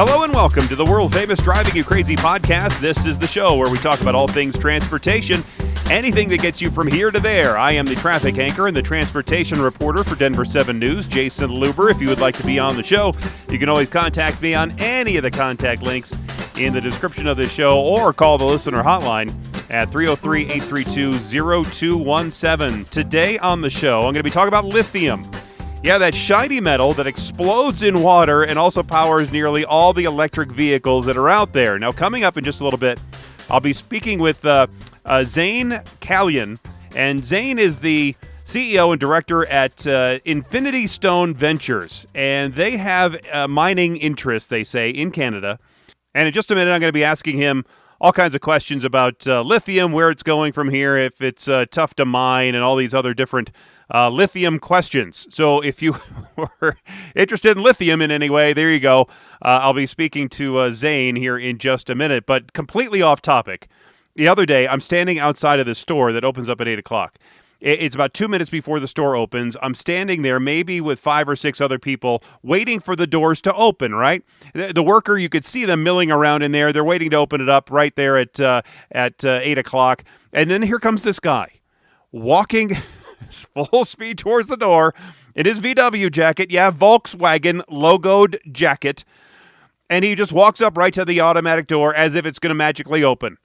Hello and welcome to the world-famous Driving You Crazy podcast. This is the show where we talk about all things transportation, anything that gets you from here to there. I am the traffic anchor and the transportation reporter for Denver 7 News, Jason Luber. If you would like to be on the show, you can always contact me on any of the contact links in the description of this show or call the listener hotline at 303-832-0217. Today on the show, I'm going to be talking about lithium. Yeah, that shiny metal that explodes in water and also powers nearly all the electric vehicles that are out there. Now, coming up in just a little bit, I'll be speaking with Zayn Kalyan. And Zayn is the CEO and director at Infinity Stone Ventures. And they have a mining interest, they say, in Canada. And in just a minute, I'm going to be asking him all kinds of questions about lithium, where it's going from here, if it's tough to mine, and all these other different lithium questions. So if you were interested in lithium in any way, there you go. I'll be speaking to Zayn here in just a minute, but completely off topic. The other day, I'm standing outside of this store that opens up at 8 o'clock. It's about 2 minutes before the store opens. I'm standing there maybe with 5 or 6 other people waiting for the doors to open, right? The worker, you could see them milling around in there. They're waiting to open it up right there at 8 o'clock. And then here comes this guy walking full speed towards the door in his VW jacket. Yeah, Volkswagen logoed jacket. And he just walks up right to the automatic door as if it's going to magically open.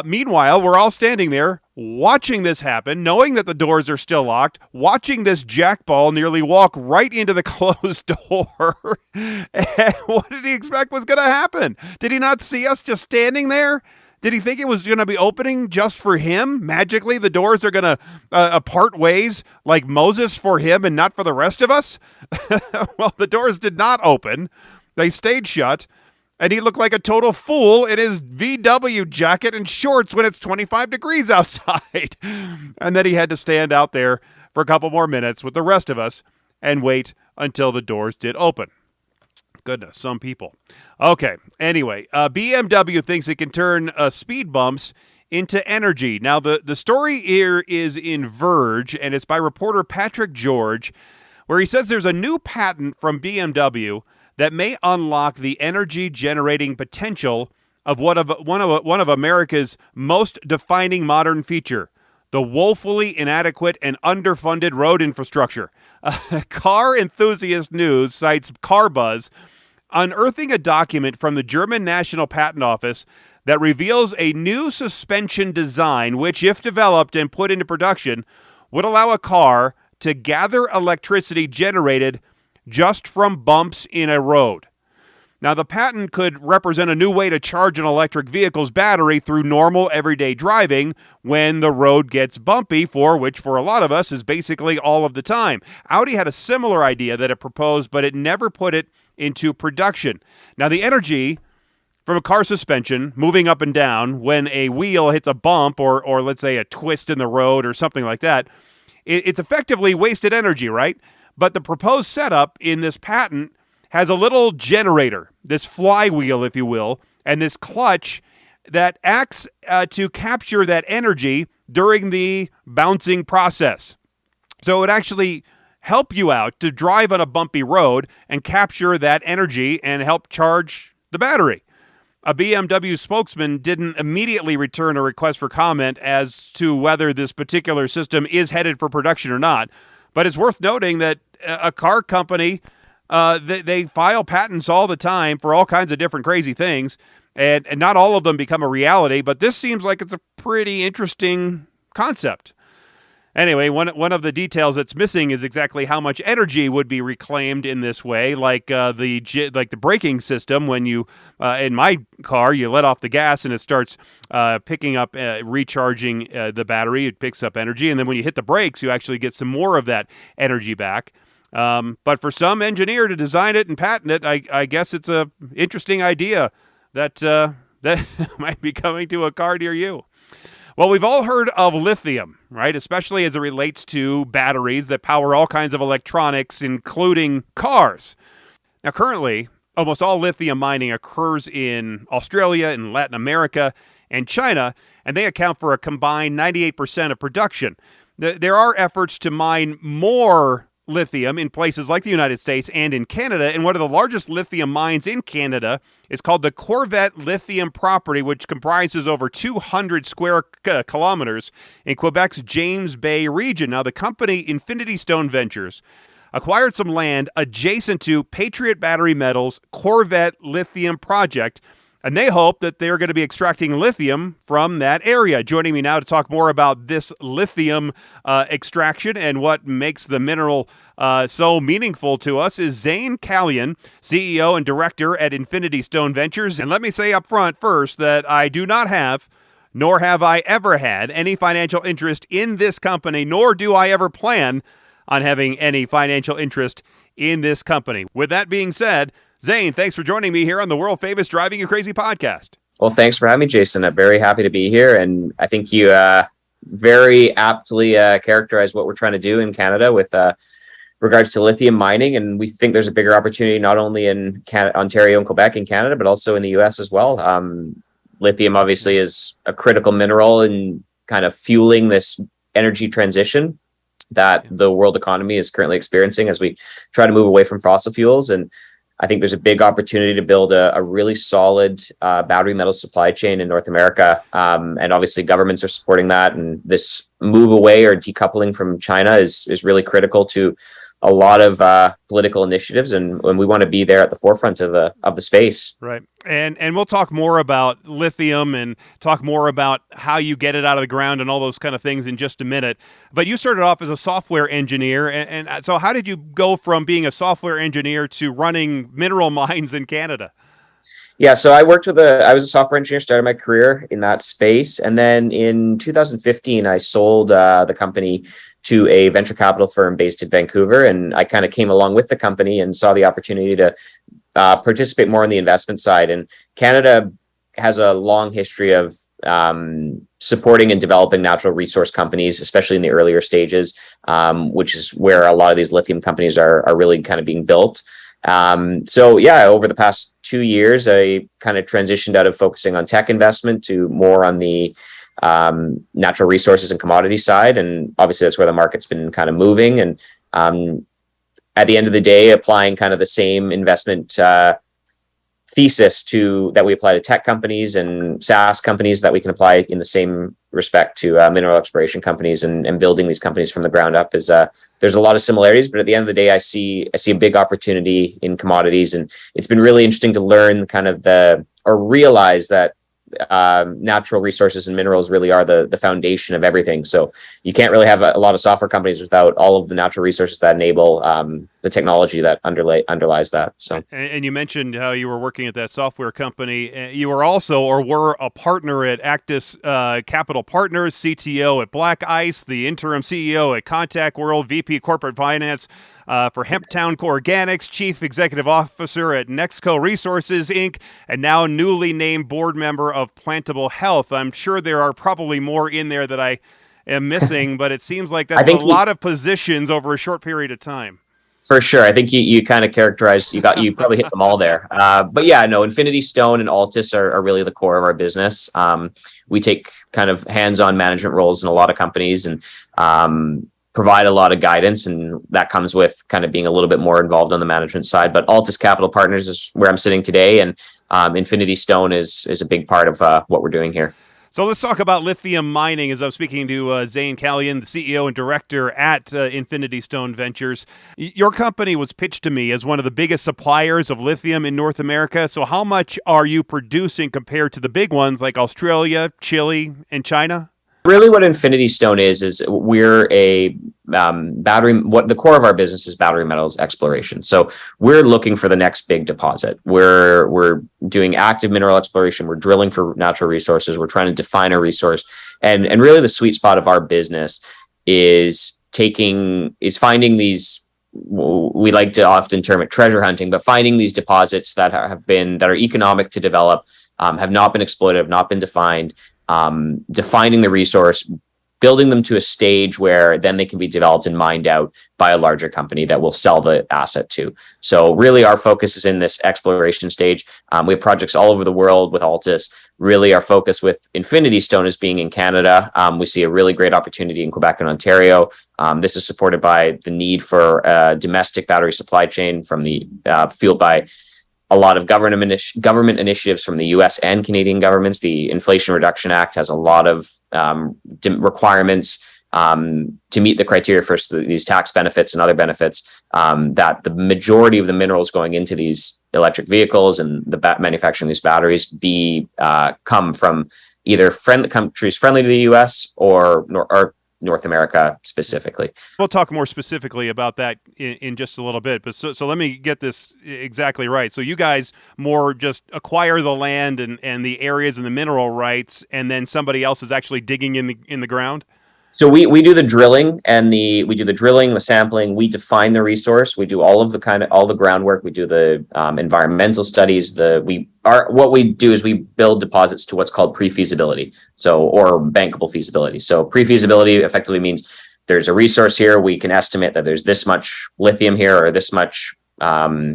Meanwhile, we're all standing there watching this happen, knowing that the doors are still locked, watching this jackball nearly walk right into the closed door. And what did he expect was going to happen? Did he not see us just standing there? Did he think it was going to be opening just for him? Magically, the doors are going to part ways like Moses for him and not for the rest of us? Well, the doors did not open. They stayed shut. And he looked like a total fool in his VW jacket and shorts when it's 25 degrees outside. And then he had to stand out there for a couple more minutes with the rest of us and wait until the doors did open. Goodness, some people. Okay, anyway, BMW thinks it can turn speed bumps into energy. Now, the story here is in Verge, and it's by reporter Patrick George, where he says there's a new patent from BMW that may unlock the energy-generating potential of one of America's most defining modern feature, the woefully inadequate and underfunded road infrastructure. Car Enthusiast News cites CarBuzz unearthing a document from the German National Patent Office that reveals a new suspension design which, if developed and put into production, would allow a car to gather electricity generated just from bumps in a road. Now, the patent could represent a new way to charge an electric vehicle's battery through normal everyday driving when the road gets bumpy, which for a lot of us is basically all of the time. Audi had a similar idea that it proposed, but it never put it into production. Now, the energy from a car suspension moving up and down when a wheel hits a bump or let's say a twist in the road or something like that, it's effectively wasted energy, right? But the proposed setup in this patent has a little generator, this flywheel, if you will, and this clutch that acts to capture that energy during the bouncing process. So it would actually help you out to drive on a bumpy road and capture that energy and help charge the battery. A BMW spokesman didn't immediately return a request for comment as to whether this particular system is headed for production or not. But it's worth noting that a car company, they file patents all the time for all kinds of different crazy things, and not all of them become a reality, but this seems like it's a pretty interesting concept. Anyway, one of the details that's missing is exactly how much energy would be reclaimed in this way, like the braking system. When you, in my car, you let off the gas and it starts picking up, recharging the battery. It picks up energy, and then when you hit the brakes, you actually get some more of that energy back. But for some engineer to design it and patent it, I guess it's a interesting idea that might be coming to a car near you. Well, we've all heard of lithium, right? Especially as it relates to batteries that power all kinds of electronics, including cars. Now, currently, almost all lithium mining occurs in Australia, in Latin America, and China, and they account for a combined 98% of production. There are efforts to mine more lithium in places like the United States and in Canada. And one of the largest lithium mines in Canada is called the Corvette Lithium Property, which comprises over 200 square kilometers in Quebec's James Bay region. Now, the company Infinity Stone Ventures acquired some land adjacent to Patriot Battery Metals' Corvette Lithium project, and they hope that they're going to be extracting lithium from that area. Joining me now to talk more about this lithium extraction and what makes the mineral so meaningful to us is Zayn Kalyan, CEO and director at Infinity Stone Ventures. And let me say up front first that I do not have, nor have I ever had, any financial interest in this company, nor do I ever plan on having any financial interest in this company. With that being said, Zayn, thanks for joining me here on the world-famous Driving You Crazy podcast. Well, thanks for having me, Jason. I'm very happy to be here. And I think you very aptly characterized what we're trying to do in Canada with regards to lithium mining. And we think there's a bigger opportunity not only in Ontario and Quebec in Canada, but also in the U.S. as well. Lithium obviously is a critical mineral in kind of fueling this energy transition that the world economy is currently experiencing as we try to move away from fossil fuels. And I think there's a big opportunity to build a really solid battery metal supply chain in North America. And obviously governments are supporting that. And this move away or decoupling from China is really critical to a lot of political initiatives. And we want to be there at the forefront of the space. Right. And we'll talk more about lithium and talk more about how you get it out of the ground and all those kind of things in just a minute. But you started off as a software engineer. And so how did you go from being a software engineer to running mineral mines in Canada? Yeah, so I was a software engineer, started my career in that space. And then in 2015, I sold the company to a venture capital firm based in Vancouver. And I kind of came along with the company and saw the opportunity to participate more on the investment side. And Canada has a long history of supporting and developing natural resource companies, especially in the earlier stages, which is where a lot of these lithium companies are really kind of being built. Over the past 2 years, I kind of transitioned out of focusing on tech investment to more on the natural resources and commodity side. And obviously that's where the market's been kind of moving. And at the end of the day, applying kind of the same investment thesis that we apply to tech companies and SaaS companies that we can apply in the same respect to mineral exploration companies and building these companies from the ground up is there's a lot of similarities, but at the end of the day, I see a big opportunity in commodities. And it's been really interesting to learn realize that natural resources and minerals really are the foundation of everything. So you can't really have a lot of software companies without all of the natural resources that enable the technology that underlies that. So, and you mentioned how you were working at that software company. You were also, or were, a partner at Actis Capital Partners, CTO at Black Ice, the interim CEO at Contact World, VP Corporate Finance for Hemptown Organics, Chief Executive Officer at Nexco Resources, Inc., and now newly named board member of Plantable Health. I'm sure there are probably more in there that I am missing, but it seems like that's a lot of positions over a short period of time. For sure. I think you kind of characterized, you probably hit them all there. But yeah, no, Infinity Stone and Altus are really the core of our business. We take kind of hands-on management roles in a lot of companies and provide a lot of guidance, and that comes with kind of being a little bit more involved on the management side. But Altus Capital Partners is where I'm sitting today, and Infinity Stone is a big part of what we're doing here. So let's talk about lithium mining. As I'm speaking to Zayn Kalyan, the CEO and director at Infinity Stone Ventures. Your company was pitched to me as one of the biggest suppliers of lithium in North America. So how much are you producing compared to the big ones like Australia, Chile, and China? Really what Infinity Stone is we're a the core of our business is battery metals exploration. So we're looking for the next big deposit. We're doing active mineral exploration. We're drilling for natural resources. We're trying to define a resource. And really the sweet spot of our business is finding these, we like to often term it treasure hunting, but finding these deposits that are economic to develop, have not been exploited, have not been defined, defining the resource, building them to a stage where then they can be developed and mined out by a larger company that will sell the asset to. So really our focus is in this exploration stage. We have projects all over the world with Altus. Really our focus with Infinity Stone is being in Canada. We see a really great opportunity in Quebec and Ontario. This is supported by the need for a domestic battery supply chain from the fueled by a lot of government initiatives from the US and Canadian governments. The Inflation Reduction Act has a lot of requirements to meet the criteria for these tax benefits and other benefits, that the majority of the minerals going into these electric vehicles and the manufacturing of these batteries come from either countries friendly to the US or North America specifically. We'll talk more specifically about that in just a little bit, but so let me get this exactly right. So you guys more just acquire the land and the areas and the mineral rights, and then somebody else is actually digging in the ground? So we do the drilling and the sampling. We define the resource. We do all the groundwork. We do the environmental studies. What we do is we build deposits to what's called pre-feasibility, or bankable feasibility. So pre-feasibility effectively means there's a resource here. We can estimate that there's this much lithium here, or this much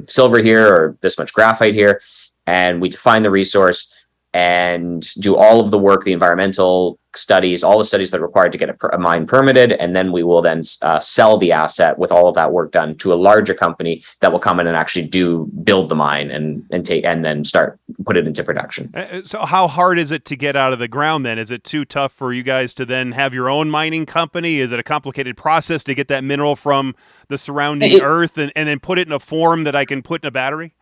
silver here, or this much graphite here, and we define the resource and do all of the work, the environmental studies, all the studies that are required to get a mine permitted, and then we will then sell the asset with all of that work done to a larger company that will come in and actually build the mine and then put it into production. So how hard is it to get out of the ground then? Is it too tough for you guys to then have your own mining company? Is it a complicated process to get that mineral from the surrounding earth and then put it in a form that I can put in a battery?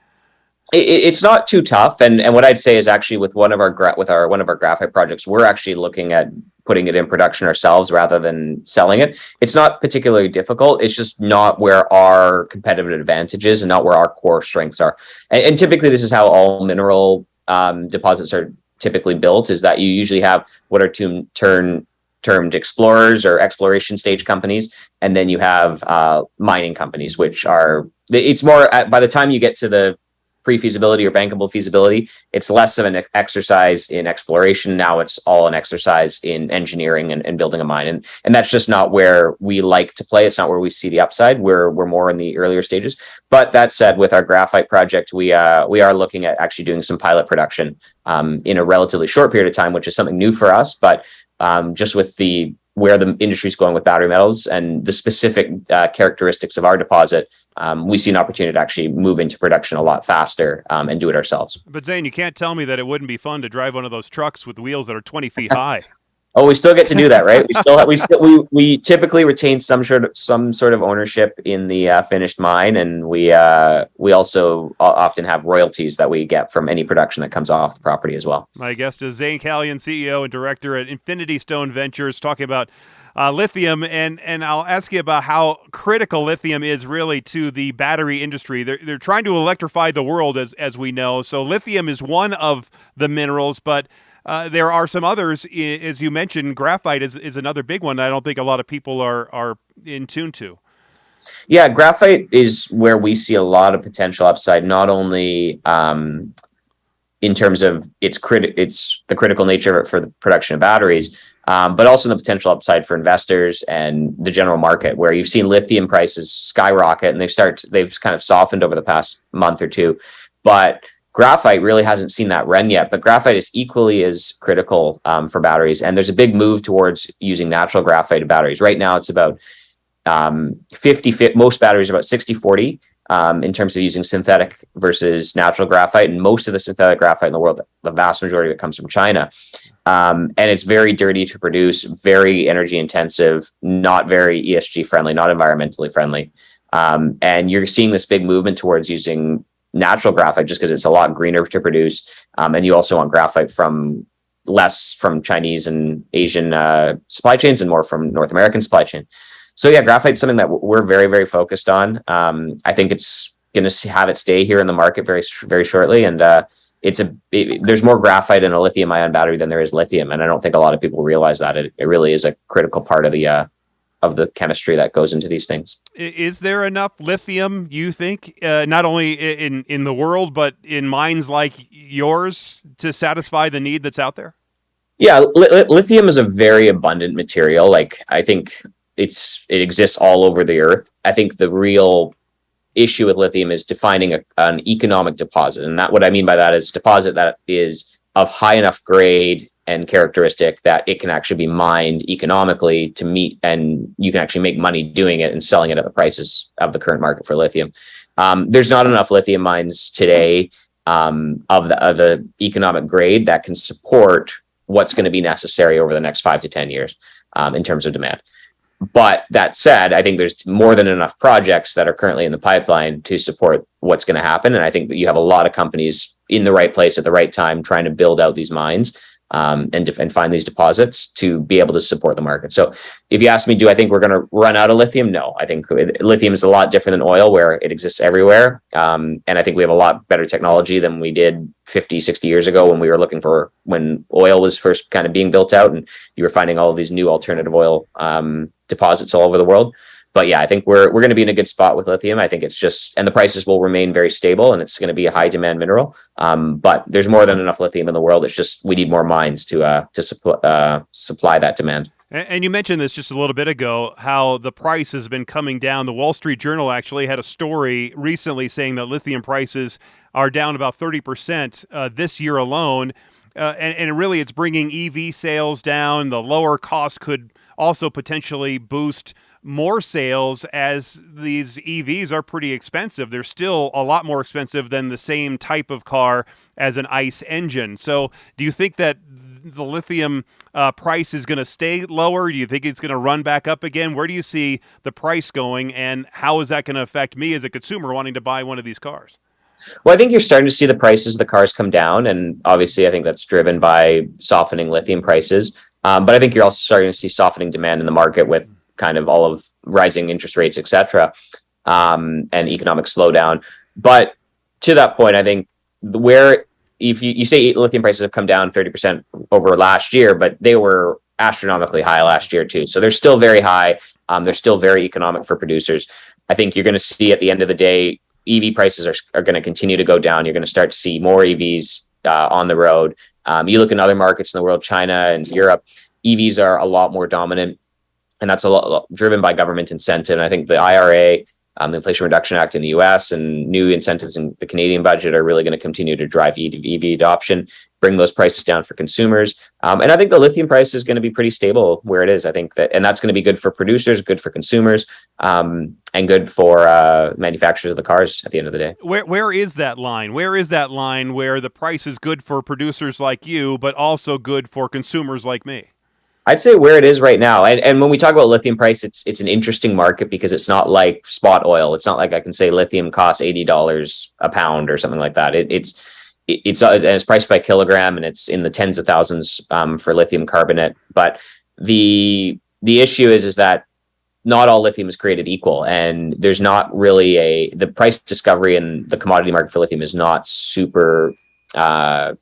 It's not too tough, and what I'd say is actually with one of our graphite projects, we're actually looking at putting it in production ourselves rather than selling it. It's not particularly difficult. It's just not where our competitive advantage is and not where our core strengths are. And typically, this is how all mineral deposits are typically built: is that you usually have what are termed explorers or exploration stage companies, and then you have mining companies, which it's more by the time you get to the pre-feasibility or bankable feasibility, it's less of an exercise in exploration. Now it's all an exercise in engineering and building a mine. And that's just not where we like to play. It's not where we see the upside. We're more in the earlier stages. But that said, with our graphite project, we are looking at actually doing some pilot production in a relatively short period of time, which is something new for us. But just with where the industry is going with battery metals and the specific characteristics of our deposit, we see an opportunity to actually move into production a lot faster and do it ourselves. But Zayn, you can't tell me that it wouldn't be fun to drive one of those trucks with wheels that are 20 feet high. Oh, we still get to do that, right? We typically retain some sort of ownership in the finished mine, and we also often have royalties that we get from any production that comes off the property as well. My guest is Zayn Kalyan, CEO and director at Infinity Stone Ventures, talking about lithium, and I'll ask you about how critical lithium is really to the battery industry. They're trying to electrify the world, as we know. So lithium is one of the minerals, but there are some others. As you mentioned, graphite is another big one I don't think a lot of people are in tune to. Yeah, graphite is where we see a lot of potential upside, not only in terms of it's the critical nature of it for the production of batteries, but also the potential upside for investors and the general market, where you've seen lithium prices skyrocket, and they've kind of softened over the past month or two, but graphite really hasn't seen that run yet. But graphite is equally as critical for batteries, and there's a big move towards using natural graphite in batteries. Right now, it's about 50-50. Most batteries are about 60-40 in terms of using synthetic versus natural graphite, and most of the synthetic graphite in the world, the vast majority of it comes from China. And it's very dirty to produce, very energy intensive, not very ESG friendly, not environmentally friendly. And you're seeing this big movement towards using natural graphite just because it's a lot greener to produce. And you also want graphite less from Chinese and Asian supply chains and more from North American supply chain. So yeah, graphite is something that we're very, very focused on. I think it's going to have it stay here in the market very, very shortly. And there's more graphite in a lithium ion battery than there is lithium. And I don't think a lot of people realize that it really is a critical part of the chemistry that goes into these things. Is there enough lithium, you think, not only in the world, but in mines like yours to satisfy the need that's out there? Yeah, lithium is a very abundant material. Like I think it exists all over the earth. I think the real issue with lithium is defining an economic deposit, and that what I mean by that is deposit that is of high enough grade and characteristic that it can actually be mined economically to meet, and you can actually make money doing it and selling it at the prices of the current market for lithium. There's not enough lithium mines today of the economic grade that can support what's going to be necessary over the next 5 to 10 years in terms of demand. But that said, I think there's more than enough projects that are currently in the pipeline to support what's going to happen. And I think that you have a lot of companies in the right place at the right time trying to build out these mines and find these deposits to be able to support the market. So if you ask me, do I think we're going to run out of lithium? No, I think lithium is a lot different than oil, where it exists everywhere. And I think we have a lot better technology than we did 50, 60 years ago when oil was first kind of being built out and you were finding all of these new alternative oil deposits all over the world. But yeah, I think we're going to be in a good spot with lithium. I think it's just, and the prices will remain very stable, and it's going to be a high demand mineral. But there's more than enough lithium in the world. It's just we need more mines to supply that demand. And you mentioned this just a little bit ago, how the price has been coming down. The Wall Street Journal actually had a story recently saying that lithium prices are down about 30% this year alone. And really, it's bringing EV sales down. The lower cost could also potentially boost more sales, as these EVs are pretty expensive. They're still a lot more expensive than the same type of car as an ICE engine. So do you think that the lithium price is going to stay lower? Do you think it's going to run back up again? Where do you see the price going, and how is that going to affect me as a consumer wanting to buy one of these cars? Well, I think you're starting to see the prices of the cars come down, and obviously I think that's driven by softening lithium prices. But I think you're also starting to see softening demand in the market with kind of all of rising interest rates, et cetera, and economic slowdown. But to that point, I think where if you say lithium prices have come down 30% over last year, but they were astronomically high last year too. So they're still very high. They're still very economic for producers. I think you're going to see at the end of the day, EV prices are going to continue to go down. You're going to start to see more EVs on the road. You look in other markets in the world, China and Europe, EVs are a lot more dominant, and that's a lot driven by government incentive. And I think the IRA, the Inflation Reduction Act in the US, and new incentives in the Canadian budget are really going to continue to drive EV adoption, bring those prices down for consumers. And I think the lithium price is going to be pretty stable where it is. I think that, and that's going to be good for producers, good for consumers, and good for manufacturers of the cars at the end of the day. Where is that line? Where is that line where the price is good for producers like you, but also good for consumers like me? I'd say where it is right now. And when we talk about lithium price, it's an interesting market because it's not like spot oil. It's not like I can say lithium costs $80 a pound or something like that. It's priced by kilogram, and it's in the tens of thousands for lithium carbonate. But the issue is that not all lithium is created equal, and there's not really the price discovery in the commodity market for lithium is not super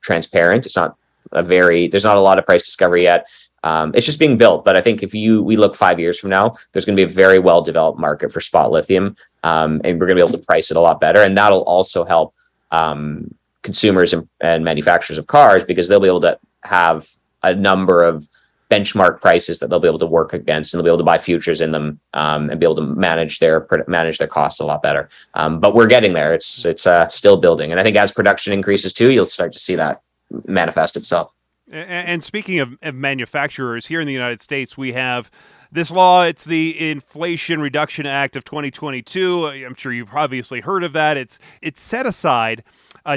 transparent. There's not a lot of price discovery yet. It's just being built. But I think if we look 5 years from now, there's going to be a very well developed market for spot lithium, and we're going to be able to price it a lot better. And that'll also help consumers and manufacturers of cars, because they'll be able to have a number of benchmark prices that they'll be able to work against, and they'll be able to buy futures in them and be able to manage their costs a lot better. But we're getting there. It's still building. And I think as production increases too, you'll start to see that manifest itself. And speaking of manufacturers, here in the United States, we have this law. It's the Inflation Reduction Act of 2022. I'm sure you've obviously heard of that. It's set aside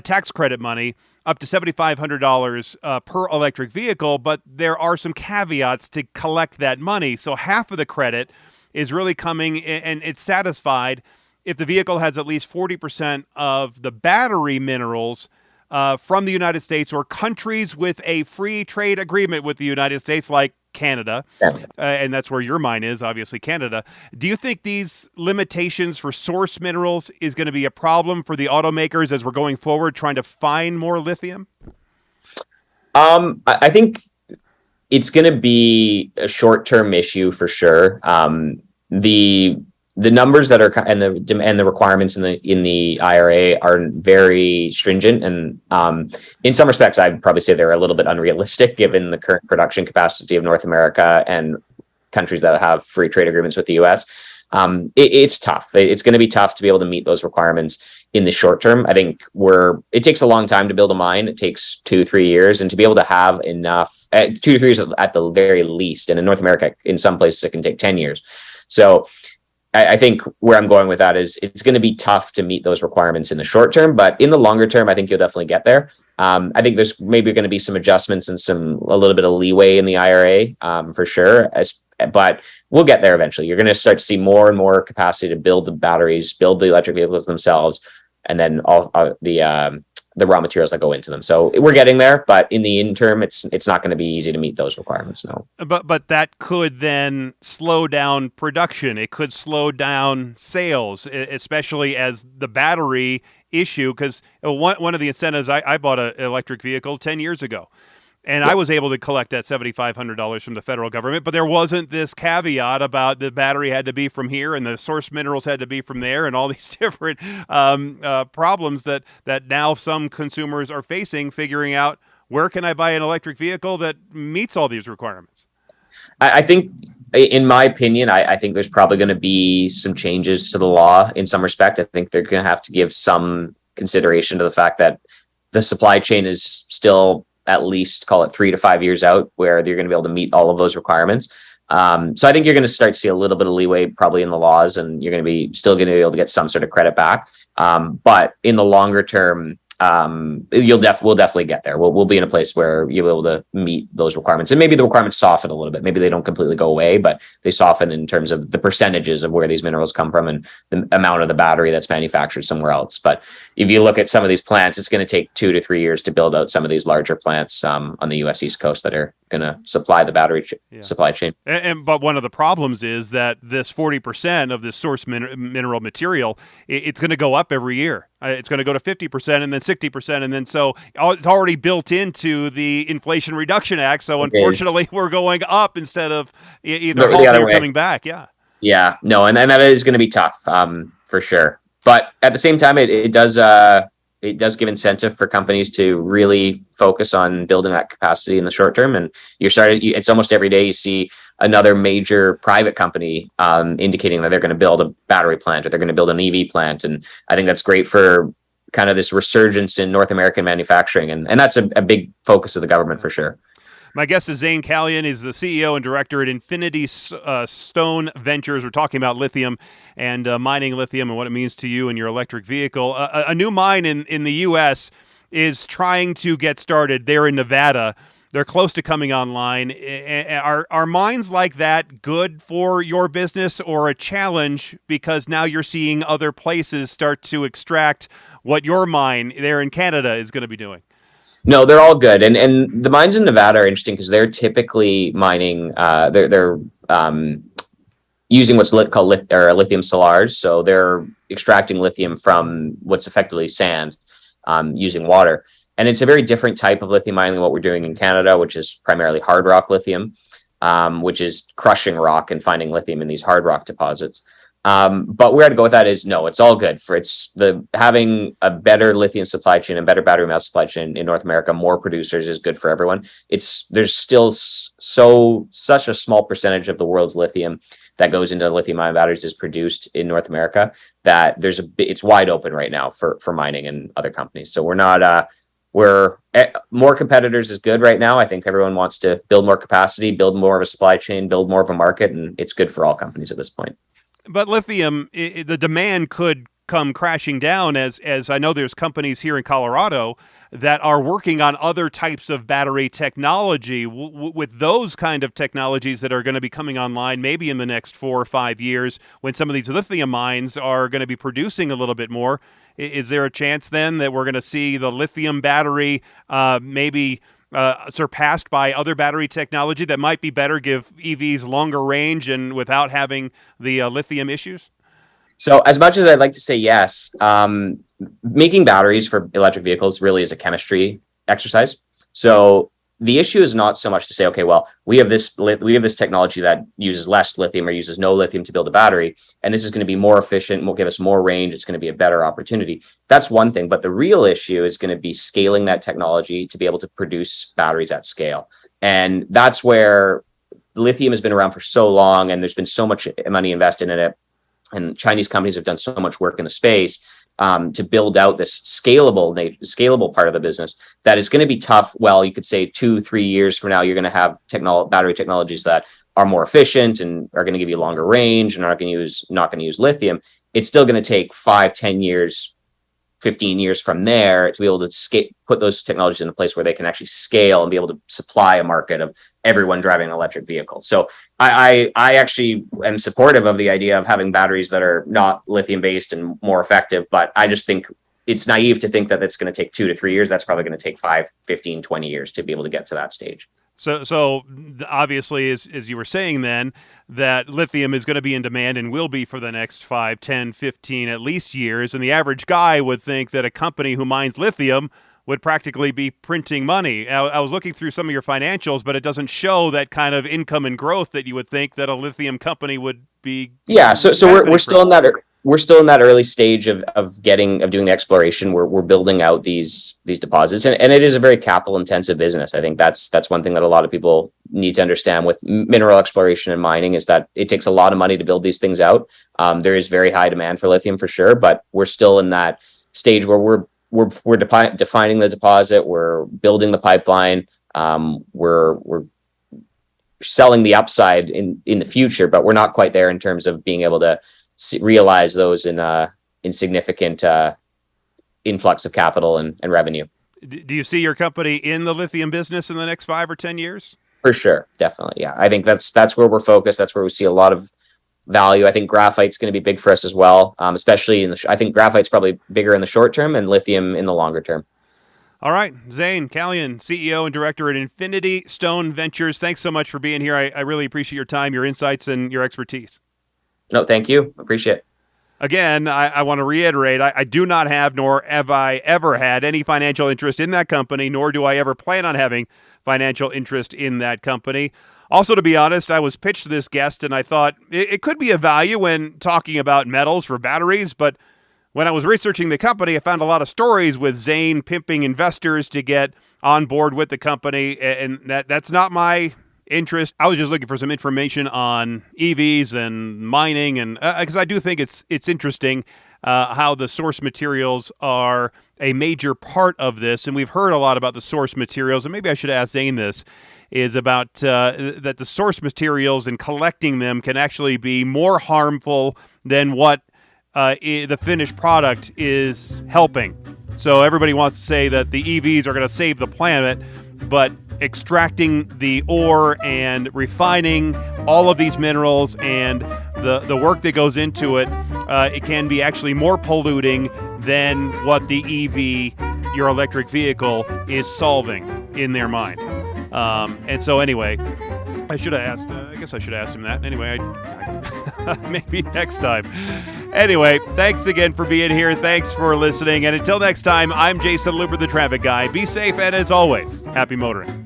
tax credit money up to $7,500 per electric vehicle, but there are some caveats to collect that money. So half of the credit is really coming, and it's satisfied if the vehicle has at least 40% of the battery minerals from the United States or countries with a free trade agreement with the United States, like Canada. And that's where your mine is, obviously, Canada. Do you think these limitations for source minerals is going to be a problem for the automakers as we're going forward trying to find more lithium? I think it's going to be a short-term issue for sure. the numbers that are and the requirements in the IRA are very stringent, and in some respects, I'd probably say they're a little bit unrealistic given the current production capacity of North America and countries that have free trade agreements with the U.S. It's tough. It's going to be tough to be able to meet those requirements in the short term. I think it takes a long time to build a mine. It takes 2-3 years, and to be able to have enough 2 to 3 years at the very least. And in North America, in some places, it can take 10 years. So I think where I'm going with that is it's going to be tough to meet those requirements in the short term, but in the longer term, I think you'll definitely get there. I think there's maybe going to be some adjustments and a little bit of leeway in the IRA for sure. But we'll get there eventually. You're going to start to see more and more capacity to build the batteries, build the electric vehicles themselves, and then all the raw materials that go into them. So we're getting there, but in the interim, it's not going to be easy to meet those requirements. No. But that could then slow down production. It could slow down sales, especially as the battery issue. Because one of the incentives, I bought an electric vehicle 10 years ago. And I was able to collect that $7,500 from the federal government, but there wasn't this caveat about the battery had to be from here and the source minerals had to be from there, and all these different problems that now some consumers are facing, figuring out where can I buy an electric vehicle that meets all these requirements. I think, in my opinion, I think there's probably going to be some changes to the law in some respect. I think they're going to have to give some consideration to the fact that the supply chain is still at least, call it 3 to 5 years out, where they're going to be able to meet all of those requirements. So I think you're going to start to see a little bit of leeway probably in the laws, and you're going to be able to get some sort of credit back. But in the longer term, we'll definitely get there. We'll be in a place where you'll be able to meet those requirements, and maybe the requirements soften a little bit. Maybe they don't completely go away, but they soften in terms of the percentages of where these minerals come from and the amount of the battery that's manufactured somewhere else. But if you look at some of these plants, it's going to take 2 to 3 years to build out some of these larger plants on the U.S. East Coast that are going to supply the battery supply chain. But one of the problems is that this 40% of this source mineral material, it's going to go up every year. It's going to go to 50% and then 60%. And then so it's already built into the Inflation Reduction Act. So unfortunately, we're going up instead of either halting or coming back. Yeah. Yeah. No. And that is going to be tough for sure. But at the same time, it does give incentive for companies to really focus on building that capacity in the short term. And it's almost every day you see another major private company indicating that they're going to build a battery plant or they're going to build an EV plant. And I think that's great for kind of this resurgence in North American manufacturing. And that's a big focus of the government for sure. My guest is Zayn Kalyan. He's the CEO and director at Infinity Stone Ventures. We're talking about lithium and mining lithium and what it means to you and your electric vehicle. A new mine in the U.S. is trying to get started there in Nevada. They're close to coming online. Are mines like that good for your business or a challenge because now you're seeing other places start to extract what your mine there in Canada is going to be doing? No, they're all good, and the mines in Nevada are interesting because they're typically mining. They're using what's called lithium salars. So they're extracting lithium from what's effectively sand, using water, and it's a very different type of lithium mining than what we're doing in Canada, which is primarily hard rock lithium, which is crushing rock and finding lithium in these hard rock deposits. But where to go with that is no, it's all good for having a better lithium supply chain and better battery metal supply chain in North America. More producers is good for everyone. There's still such a small percentage of the world's lithium that goes into lithium ion batteries is produced in North America that it's wide open right now for mining and other companies. So more competitors is good right now. I think everyone wants to build more capacity, build more of a supply chain, build more of a market, and it's good for all companies at this point. But lithium, the demand could come crashing down as I know there's companies here in Colorado that are working on other types of battery technology with those kind of technologies that are going to be coming online maybe in the next 4 or 5 years when some of these lithium mines are going to be producing a little bit more. Is there a chance then that we're going to see the lithium battery maybe surpassed by other battery technology that might be better, give EVs longer range and without having the lithium issues? So as much as I'd like to say yes, making batteries for electric vehicles really is a chemistry exercise. So the issue is not so much to say, okay, well, we have this technology that uses less lithium or uses no lithium to build a battery, and this is going to be more efficient, will give us more range, it's going to be a better opportunity. That's one thing, but the real issue is going to be scaling that technology to be able to produce batteries at scale. And that's where lithium has been around for so long, and there's been so much money invested in it, and Chinese companies have done so much work in the space to build out this scalable part of the business, that is going to be tough. Well, you could say 2-3 years from now, you're going to have battery technologies that are more efficient and are going to give you longer range and not going to use lithium. It's still going to take 5-10 years, 15 years from there to be able to put those technologies in a place where they can actually scale and be able to supply a market of everyone driving an electric vehicle. So I actually am supportive of the idea of having batteries that are not lithium based and more effective, but I just think it's naive to think that it's going to take 2 to 3 years. That's probably going to take 5, 15, 20 years to be able to get to that stage. So obviously, as you were saying then, that lithium is going to be in demand and will be for the next 5, 10, 15 at least years. And the average guy would think that a company who mines lithium would practically be printing money. I was looking through some of your financials, but it doesn't show that kind of income and growth that you would think that a lithium company would be. Yeah, so we're still in that. We're still in that early stage of doing the exploration. We're building out these deposits, and it is a very capital intensive business. I think that's one thing that a lot of people need to understand with mineral exploration and mining, is that it takes a lot of money to build these things out. There is very high demand for lithium for sure, but we're still in that stage where we're defining the deposit, we're building the pipeline, we're selling the upside in the future, but we're not quite there in terms of being able to realize those in significant influx of capital and revenue. Do you see your company in the lithium business in the next 5 or 10 years? For sure, definitely. Yeah, I think that's where we're focused. That's where we see a lot of value. I think graphite's going to be big for us as well, especially I think graphite's probably bigger in the short term and lithium in the longer term. All right, Zayn Kalyan, CEO and director at Infinity Stone Ventures. Thanks so much for being here. I really appreciate your time, your insights, and your expertise. No, thank you. Appreciate it. Again, I want to reiterate, I do not have, nor have I ever had any financial interest in that company, nor do I ever plan on having financial interest in that company. Also, to be honest, I was pitched this guest and I thought it could be of value when talking about metals for batteries, but when I was researching the company, I found a lot of stories with Zayn pimping investors to get on board with the company, and that's not my interest. I was just looking for some information on EVs and mining, and because I do think it's interesting how the source materials are a major part of this, and we've heard a lot about the source materials, and maybe I should ask Zayn this, is about that the source materials and collecting them can actually be more harmful than what the finished product is helping. So everybody wants to say that the EVs are going to save the planet, but extracting the ore and refining all of these minerals and the work that goes into it, it can be actually more polluting than what the EV, your electric vehicle, is solving in their mind. And so anyway, I should have asked, I guess I should have asked him that. Anyway, maybe next time. Anyway, thanks again for being here. Thanks for listening. And until next time, I'm Jason Luber, the traffic guy. Be safe, and as always, happy motoring.